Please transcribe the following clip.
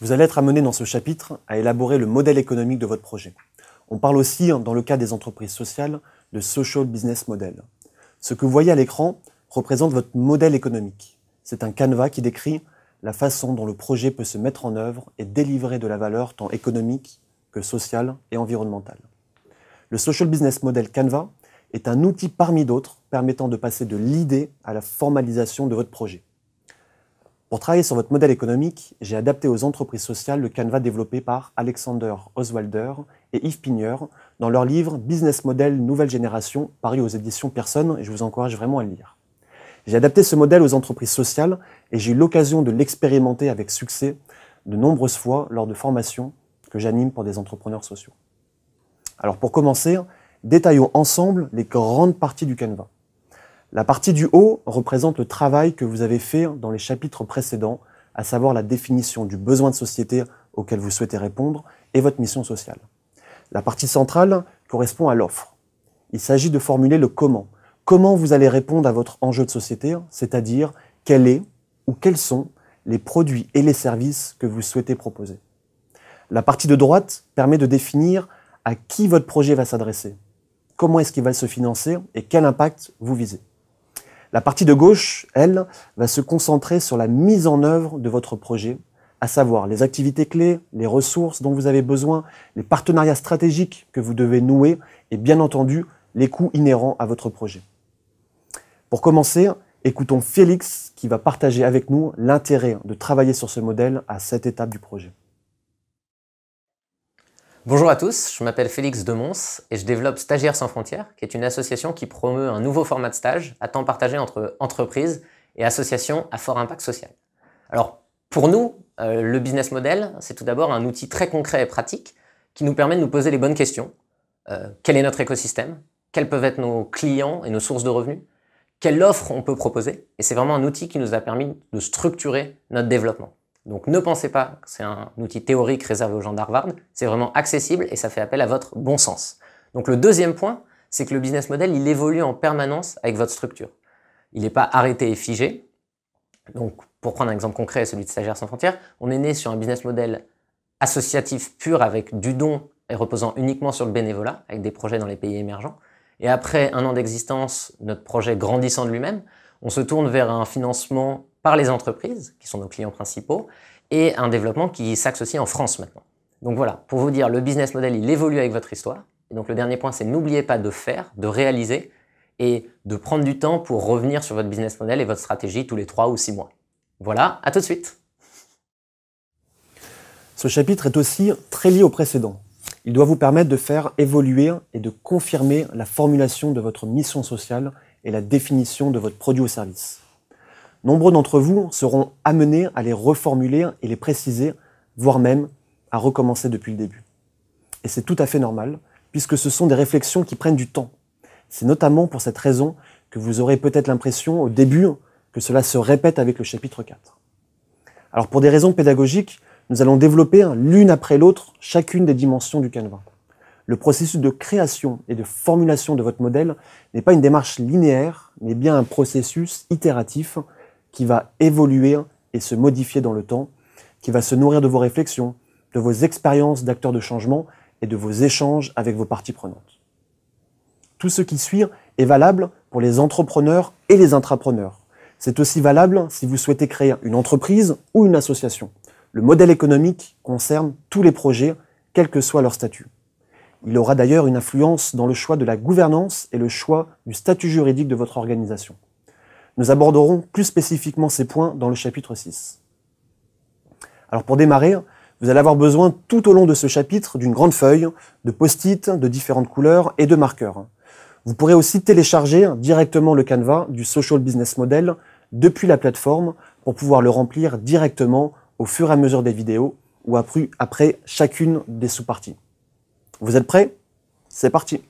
Vous allez être amené dans ce chapitre à élaborer le modèle économique de votre projet. On parle aussi, dans le cas des entreprises sociales, de Social Business Model. Ce que vous voyez à l'écran représente votre modèle économique. C'est un canevas qui décrit la façon dont le projet peut se mettre en œuvre et délivrer de la valeur tant économique que sociale et environnementale. Le Social Business Model Canva est un outil parmi d'autres permettant de passer de l'idée à la formalisation de votre projet. Pour travailler sur votre modèle économique, j'ai adapté aux entreprises sociales le canevas développé par Alexander Oswalder et Yves Pigneur dans leur livre Business Model Nouvelle Génération, paru aux éditions Personne, et je vous encourage vraiment à le lire. J'ai adapté ce modèle aux entreprises sociales et j'ai eu l'occasion de l'expérimenter avec succès de nombreuses fois lors de formations que j'anime pour des entrepreneurs sociaux. Alors pour commencer, détaillons ensemble les grandes parties du canevas. La partie du haut représente le travail que vous avez fait dans les chapitres précédents, à savoir la définition du besoin de société auquel vous souhaitez répondre et votre mission sociale. La partie centrale correspond à l'offre. Il s'agit de formuler le comment. Comment vous allez répondre à votre enjeu de société, c'est-à-dire quel est ou quels sont les produits et les services que vous souhaitez proposer. La partie de droite permet de définir à qui votre projet va s'adresser, comment est-ce qu'il va se financer et quel impact vous visez. La partie de gauche, elle, va se concentrer sur la mise en œuvre de votre projet, à savoir les activités clés, les ressources dont vous avez besoin, les partenariats stratégiques que vous devez nouer et bien entendu, les coûts inhérents à votre projet. Pour commencer, écoutons Félix qui va partager avec nous l'intérêt de travailler sur ce modèle à cette étape du projet. Bonjour à tous, je m'appelle Félix Demons et je développe Stagiaires sans frontières, qui est une association qui promeut un nouveau format de stage à temps partagé entre entreprises et associations à fort impact social. Alors, pour nous, le business model, c'est tout d'abord un outil très concret et pratique qui nous permet de nous poser les bonnes questions. Quel est notre écosystème? Quels peuvent être nos clients et nos sources de revenus? Quelle offre on peut proposer? Et c'est vraiment un outil qui nous a permis de structurer notre développement. Donc ne pensez pas que c'est un outil théorique réservé aux gens d'Harvard, c'est vraiment accessible et ça fait appel à votre bon sens. Donc le deuxième point, c'est que le business model, il évolue en permanence avec votre structure. Il n'est pas arrêté et figé. Donc pour prendre un exemple concret, celui de Stagiaires sans frontières, on est né sur un business model associatif pur avec du don et reposant uniquement sur le bénévolat, avec des projets dans les pays émergents. Et après un an d'existence, notre projet grandissant de lui-même, on se tourne vers un financement par les entreprises, qui sont nos clients principaux, et un développement qui s'axe aussi en France maintenant. Donc voilà, pour vous dire, le business model, il évolue avec votre histoire. Et donc le dernier point, c'est n'oubliez pas de faire, de réaliser, et de prendre du temps pour revenir sur votre business model et votre stratégie tous les 3 ou 6 mois. Voilà, à tout de suite. Ce chapitre est aussi très lié au précédent. Il doit vous permettre de faire évoluer et de confirmer la formulation de votre mission sociale et la définition de votre produit ou service. Nombreux d'entre vous seront amenés à les reformuler et les préciser, voire même à recommencer depuis le début. Et c'est tout à fait normal, puisque ce sont des réflexions qui prennent du temps. C'est notamment pour cette raison que vous aurez peut-être l'impression au début que cela se répète avec le chapitre 4. Alors pour des raisons pédagogiques, nous allons développer l'une après l'autre chacune des dimensions du canevas. Le processus de création et de formulation de votre modèle n'est pas une démarche linéaire, mais bien un processus itératif qui va évoluer et se modifier dans le temps, qui va se nourrir de vos réflexions, de vos expériences d'acteurs de changement et de vos échanges avec vos parties prenantes. Tout ce qui suit est valable pour les entrepreneurs et les intrapreneurs. C'est aussi valable si vous souhaitez créer une entreprise ou une association. Le modèle économique concerne tous les projets, quel que soit leur statut. Il aura d'ailleurs une influence dans le choix de la gouvernance et le choix du statut juridique de votre organisation. Nous aborderons plus spécifiquement ces points dans le chapitre 6. Alors pour démarrer, vous allez avoir besoin tout au long de ce chapitre d'une grande feuille, de post-it de différentes couleurs et de marqueurs. Vous pourrez aussi télécharger directement le canevas du Social Business Model depuis la plateforme pour pouvoir le remplir directement au fur et à mesure des vidéos ou après chacune des sous-parties. Vous êtes prêts? C'est parti!